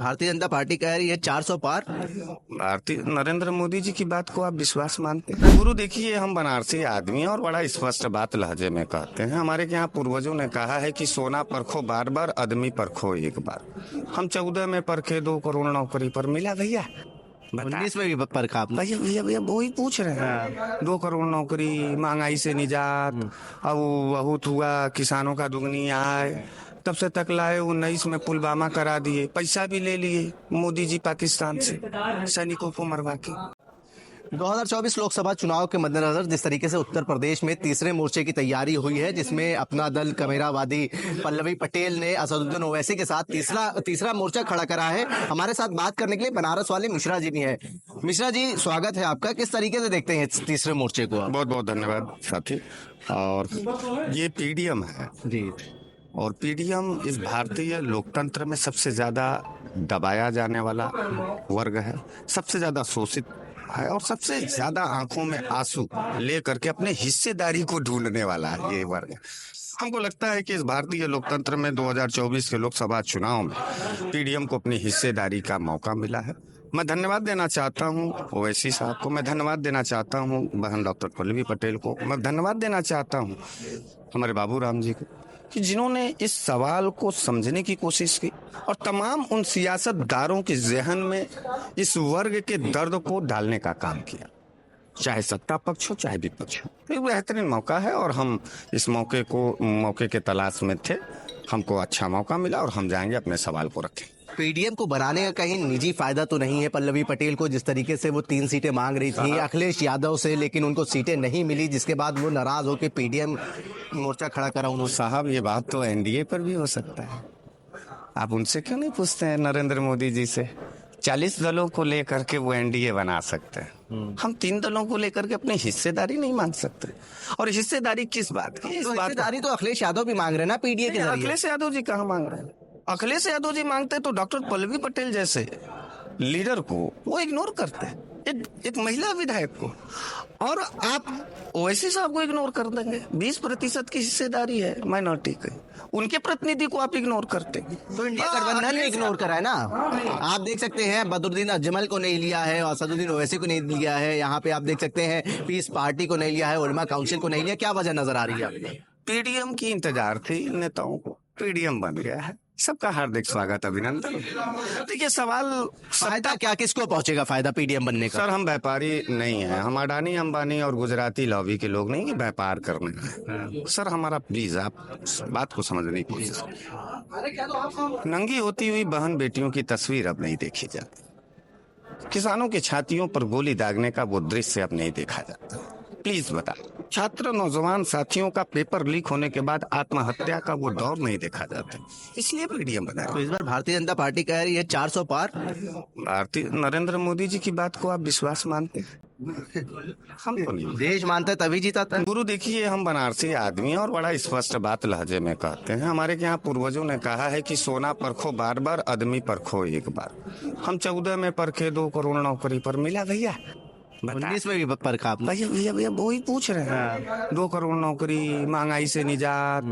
Bharatiya Janata party कह रही है 400 पार। भारतीय नरेंद्र मोदी जी की बात को आप विश्वास मानते हैं? गुरु देखिए, हम बनारसी आदमी हैं और बड़ा स्पष्ट बात लहजे में कहते हैं। हमारे यहाँ पूर्वजों ने कहा है कि सोना परखो बार बार, आदमी परखो एक बार। हम 14 में परखे 2 करोड़ नौकरी पर मिला भैया। 19 में भी परखा आपने। भैया भैया भैया वही पूछ रहे हैं। 2 करोड़ नौकरी, महंगाई से निजात, अब बहुत हुआ, किसानों का दुगनी आय, तब से तक लाए 19 में पुलवामा करा दिए, पैसा भी ले लिए मोदी जी पाकिस्तान से सैनिकों को मरवा के। 2024 लोकसभा चुनाव के मद्देनजर जिस तरीके से उत्तर प्रदेश में तीसरे मोर्चे की तैयारी हुई है, जिसमें अपना दल कमेरावादी पल्लवी पटेल ने असदुद्दीन ओवैसी के साथ तीसरा मोर्चा खड़ा करा है। हमारे साथ बात करने के लिए बनारस वाले मिश्रा जी भी है। मिश्रा जी, स्वागत है आपका। किस तरीके से देखते हैं तीसरे मोर्चे को? बहुत बहुत धन्यवाद साथी। और ये पीडीएम है जी, और पीडीएम इस भारतीय लोकतंत्र में सबसे ज्यादा दबाया जाने वाला वर्ग है, सबसे ज्यादा शोषित है और सबसे ज्यादा आंखों में आंसू ले करके अपने हिस्सेदारी को ढूंढने वाला है ये वर्ग। हमको लगता है कि इस भारतीय लोकतंत्र में 2024 के लोकसभा चुनाव में पीडीएम को अपनी हिस्सेदारी का मौका मिला है। मैं धन्यवाद देना चाहता हूं ओवैसी साहब को, मैं धन्यवाद देना चाहता हूं बहन डॉक्टर पल्लवी पटेल को, मैं धन्यवाद देना चाहता हूं हमारे बाबू राम जी को, कि जिन्होंने इस सवाल को समझने की कोशिश की और तमाम उन सियासतदारों के जहन में इस वर्ग के दर्द को डालने का काम किया, चाहे सत्ता पक्ष हो चाहे विपक्ष हो। एक बेहतरीन मौका है और हम इस मौके के तलाश में थे। हमको अच्छा मौका मिला और हम जाएंगे अपने सवाल को रखें। पीडीएम को बनाने का कहीं निजी फायदा तो नहीं है पल्लवी पटेल को? जिस तरीके से वो 3 सीटें मांग रही थी अखिलेश यादव से, लेकिन उनको सीटें नहीं मिली, जिसके बाद वो नाराज होकर पीडीएम मोर्चा खड़ा करा उन्होंने। साहब, ये बात तो एनडीए पर भी हो सकता है। आप उनसे क्यों नहीं पूछते हैं नरेंद्र मोदी जी से? 40 दलों को लेकर के वो एनडीए बना सकते हैं, हम 3 दलों को लेकर के अपनी हिस्सेदारी नहीं मांग सकते। और हिस्सेदारी किस बात की? इस हिस्सेदारी तो अखिलेश यादव भी मांग रहे हैं ना पीडीए के जरिए। अखिलेश यादव जी कहाँ मांग रहे हैं? अखिलेश यादव जी मांगते तो डॉक्टर पल्लवी पटेल जैसे लीडर को वो इग्नोर करते हैं, एक महिला विधायक को, और आप ओवैसी साहब को इग्नोर कर देंगे। 20% की हिस्सेदारी है माइनॉरिटी की, उनके प्रतिनिधि को आप इग्नोर करते हैं। तो इंडिया गठबंधन ने इग्नोर करा है ना। आप देख सकते हैं बदरुद्दीन अजमल को नहीं लिया है, असदुद्दीन ओवैसी को नहीं लिया है, यहाँ पे आप देख सकते हैं पीस पार्टी को नहीं लिया है, उलमा काउंसिल को नहीं लिया। क्या वजह नजर आ रही है? पीडीएम की इंतजार थी नेताओं को, पीडीएम बन गया है, सबका हार्दिक स्वागत, अभिनंदन। देखिए, सवाल फायदा क्या, किसको पहुंचेगा फायदा पीडीएम बनने का? सर, हम व्यापारी नहीं हैं, हम अडानी अंबानी और गुजराती लॉबी के लोग नहीं कि व्यापार करने हैं। सर, हमारा प्लीज आप बात को समझने की कोशिश करें। नंगी होती हुई बहन बेटियों की तस्वीर अब नहीं देखी जाती, किसानों के छातियों पर गोली दागने का वो दृश्य अब नहीं देखा जाता। प्लीज बता, छात्र नौजवान साथियों का पेपर लीक होने के बाद आत्महत्या का वो दौर नहीं देखा जाता, इसलिए पीडीएम बनाया। तो इस बार भारतीय जनता पार्टी कह रही है 400 पार। भारतीय नरेंद्र मोदी जी की बात को आप विश्वास मानते हैं? हम तो नहीं। देश मानता है तभी जीता था। गुरु देखिए, हम बनारसी आदमी हैं और बड़ा स्पष्ट बात लहजे में कहते हैं। हमारे यहाँ पूर्वजों ने कहा है कि सोना परखो बार बार, आदमी परखो एक बार। हम 14 में परखे 2 करोड़ नौकरी पर मिला भैया। 19 में भी परखा आपने। भैया भैया भैया वही पूछ रहे हैं। 2 करोड़ नौकरी, महंगाई से निजात,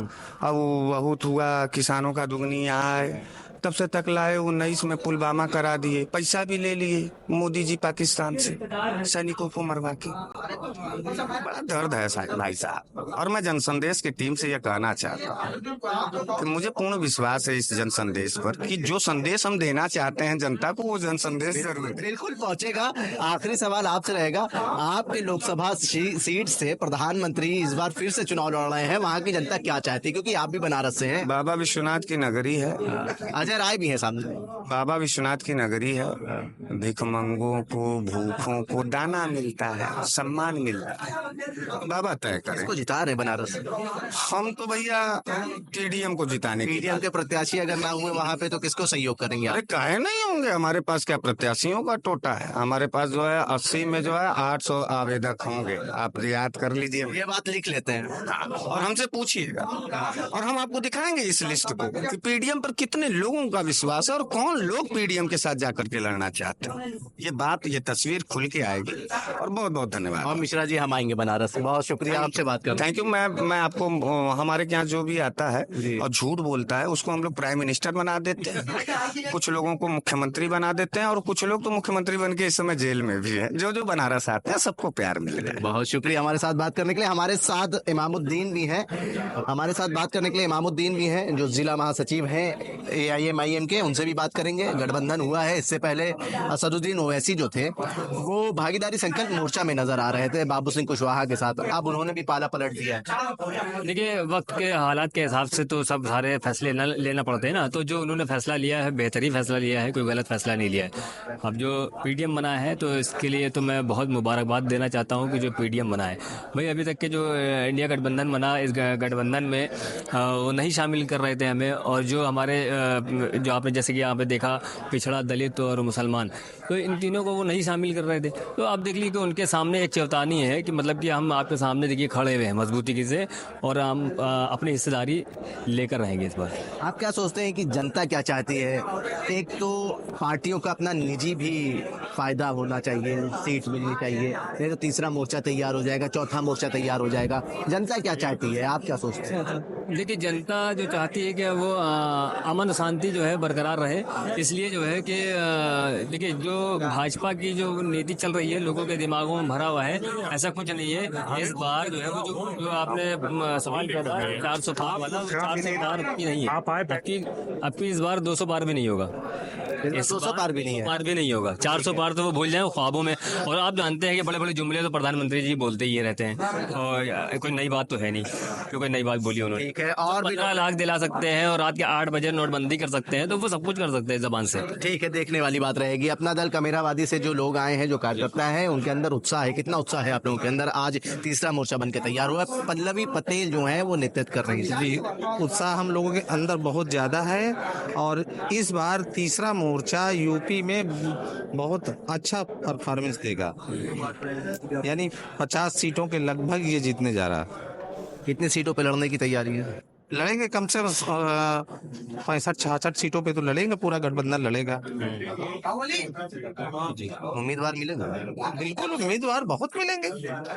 अब बहुत हुआ, किसानों का दुगनी आय, तब से तक लाए 19 में पुलवामा करा दिए, पैसा भी ले लिए मोदी जी पाकिस्तान से सैनिकों को मरवा के। बड़ा दर्द है भाई साहब। और मैं जनसंदेश की टीम से यह कहना चाहता हूँ कि मुझे पूर्ण विश्वास है इस जनसंदेश पर कि जो संदेश हम देना चाहते हैं जनता को, वो जनसंदेश जरूर बिल्कुल पहुंचेगा। आखिरी सवाल आपसे रहेगा, आपके लोकसभा सीट से प्रधानमंत्री इस बार फिर से चुनाव लड़ रहे हैं, वहाँ की जनता क्या चाहती है? क्योंकि आप भी बनारस से हैं। बाबा विश्वनाथ की नगरी है, अजय राय भी है सामने। बाबा विश्वनाथ की नगरी है, भिखमंगों को, भूखों को दाना मिलता है, सम्मान मिलता है। बाबा तय करें किसको जिता रहे बनारस? हम तो भैया टीडीएम को जिताने की। पीडीएम के प्रत्याशी अगर ना हुए वहाँ पे तो किसको सहयोग करेंगे आप? अरे काहे नहीं होंगे, हमारे पास क्या प्रत्याशियों का टोटा है। हमारे पास जो है 80 में जो है 800 आवेदक होंगे, आप याद कर लीजिए। ये बात लिख लेते हैं और हमसे पूछिएगा और हम आपको दिखाएंगे इस लिस्ट को कि पीडीएम पर कितने लोगों का विश्वास है और कौन लोग पीडीएम के साथ जाकर के लड़ना चाहते हैं। ये तस्वीर खुल के आएगी। और बहुत बहुत धन्यवाद। और मिश्रा जी, हम आएंगे बनारस। बहुत शुक्रिया आपसे बात कर। Thank you. मैं आपको, हमारे यहाँ जो भी आता है और झूठ बोलता है उसको हम लोग प्राइम मिनिस्टर बना देते हैं, कुछ लोगों को मुख्यमंत्री मुख्यमंत्री बना देते हैं, और कुछ लोग तो मुख्यमंत्री बन के इस समय जेल में भी है। जो जो बनारस आते हैं सबको प्यार मिल रहा है। बहुत शुक्रिया हमारे साथ बात करने के लिए। हमारे साथ इमामुद्दीन भी हैं, हमारे साथ बात करने के लिए इमामुद्दीन भी हैं, जो जिला महासचिव हैं AIMIM के। उनसे भी बात करेंगे। गठबंधन हुआ है, इससे पहले असदुद्दीन ओवैसी जो थे वो भागीदारी संकल्प मोर्चा में नजर आ रहे थे बाबू सिंह कुशवाहा के साथ। अब उन्होंने भी पाला पलट दिया है। देखिए, वक्त के हालात के हिसाब से तो सब सारे फैसले लेना पड़ते हैं ना। तो जो उन्होंने फैसला लिया है बेहतरीन फैसला लिया है, कोई गलत फैसला नहीं लिया है। अब जो PDM बना है तो इसके लिए तो मैं बहुत मुबारकबाद देना चाहता हूं कि जो PDM बना है। भाई अभी तक के जो इंडिया गठबंधन बना, इस गठबंधन में वो नहीं शामिल कर रहे थे हमें। और जो हमारे जो आपने जैसे कि यहाँ पे देखा पिछड़ा, दलित और मुसलमान, तो इन तीनों को वो नहीं शामिल कर रहे थे। तो आप देख लीजिए कि उनके सामने एक चेतावनी है कि मतलब कि हम आपके सामने देखिए खड़े हुए हैं मजबूती से, और हम अपनी हिस्सेदारी लेकर रहेंगे इस बार। आप क्या सोचते हैं कि जनता क्या चाहती है? एक तो पार्टियों का अपना निजी भी फायदा होना चाहिए, सीट मिलनी चाहिए, नहीं तो तीसरा मोर्चा तैयार हो जाएगा, चौथा मोर्चा तैयार हो जाएगा। जनता क्या चाहती है, आप क्या सोचते हैं? देखिए, जनता जो चाहती है कि वो अमन शांति जो है बरकरार रहे। इसलिए जो है कि देखिए, जो भाजपा की जो नीति चल रही है लोगों के दिमागों में भरा हुआ है, ऐसा कुछ नहीं है। इस बार जो है वो जो आपने सवाल किया था 400 पार वाला, 400 पार की नहीं है। आपकी इस बार 200 पार भी नहीं होगा। 200 पार भी नहीं है। पार भी नहीं होगा। 400 पार तो वो भूल जाए ख्वाबों में। और आप जानते हैं कि बड़े बड़े जुमले तो प्रधानमंत्री जी बोलते ही रहते हैं, और कोई नई बात तो है नहीं, क्योंकि नई बात बोली उन्होंने। ठीक है, और भी 15 लाख दिला सकते हैं और रात के 8 बजे नोटबंदी कर सकते हैं, तो वो सब कुछ कर सकते हैं जबान से। ठीक है, देखने वाली बात रहेगी। अपना दल कमेरावादी से जो लोग आए हैं, जो कार्यकर्ता हैं, उनके अंदर उत्साह है। कितना उत्साह है आप लोगों के अंदर? आज तीसरा मोर्चा बन के तैयार हुआ है, पल्लवी पटेल जो है वो नेतृत्व कर रही है। जी, उत्साह हम लोगों के अंदर बहुत ज़्यादा है, और इस बार तीसरा मोर्चा यूपी में बहुत अच्छा परफॉर्मेंस देगा। यानी 50 सीटों के लगभग ये जीतने जा रहा। कितनी सीटों पे लड़ने की तैयारी है? लड़ेंगे कम से कम 65-66 सीटों पे तो लड़ेंगे, पूरा गठबंधन लड़ेगा। उम्मीदवार मिलेगा? बिल्कुल, उम्मीदवार बहुत मिलेंगे।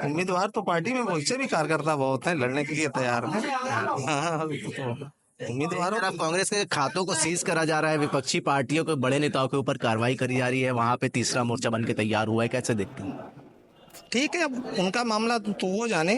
उम्मीदवार तो पार्टी में वैसे भी कार्यकर्ता बहुत है, लड़ने के लिए तैयार है। हाँ, उम्मीदवारों अब कांग्रेस के खातों को सीज करा जा रहा है, विपक्षी पार्टियों के बड़े नेताओं के ऊपर कार्रवाई करी जा रही है, वहां पे तीसरा मोर्चा बन के तैयार हुआ है, कैसे देखते हैं? ठीक है, अब उनका मामला तो वो जाने,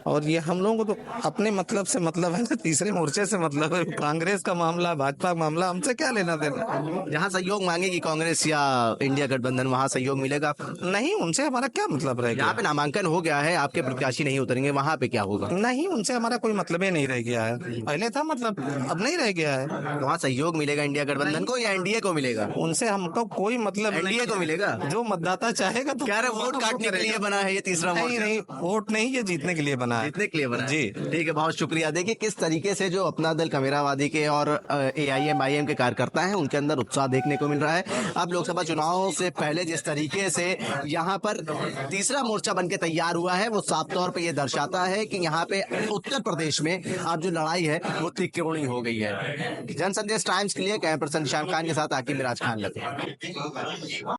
और ये हम लोगों को तो अपने मतलब से मतलब है ना, तीसरे मोर्चे से मतलब है। कांग्रेस का मामला, भाजपा का मामला, हमसे क्या लेना देना। जहाँ सहयोग मांगेगी कांग्रेस या इंडिया गठबंधन, वहाँ सहयोग मिलेगा? नहीं, उनसे हमारा क्या मतलब रहेगा। यहाँ पे नामांकन हो गया है, आपके प्रत्याशी नहीं उतरेंगे, वहाँ पे क्या होगा? नहीं, उनसे हमारा कोई मतलब ही नहीं रह गया है। पहले था मतलब, अब नहीं रह गया है। वहाँ सहयोग मिलेगा इंडिया गठबंधन को या एनडीए को मिलेगा? उनसे हमको कोई मतलब नहीं। एनडीए को मिलेगा। जो मतदाता चाहेगा तो क्या वोट काटने के लिए बना है ये तीसरा नहीं, मोर्चा? नहीं, वोट नहीं, ये जीतने के लिए बना है। जीतने के लिए बना है। जी। ठीक है, बहुत शुक्रिया। देखिए किस तरीके से जो अपना दल कमेरावादी के और AIMIM के कार्यकर्ता हैं, उनके अंदर उत्साह देखने को मिल रहा है। अब लोकसभा चुनाव से पहले जिस तरीके से यहाँ पर तीसरा मोर्चा बन के तैयार हुआ है, वो साफ तौर पे ये दर्शाता है कि यहाँ पे उत्तर प्रदेश में अब जो लड़ाई है वो तिकोनी हो गई है। जन संदेश टाइम्स के लिए कैमरा पर्सन निशान खान के साथ आकिब मिराज खान लगे।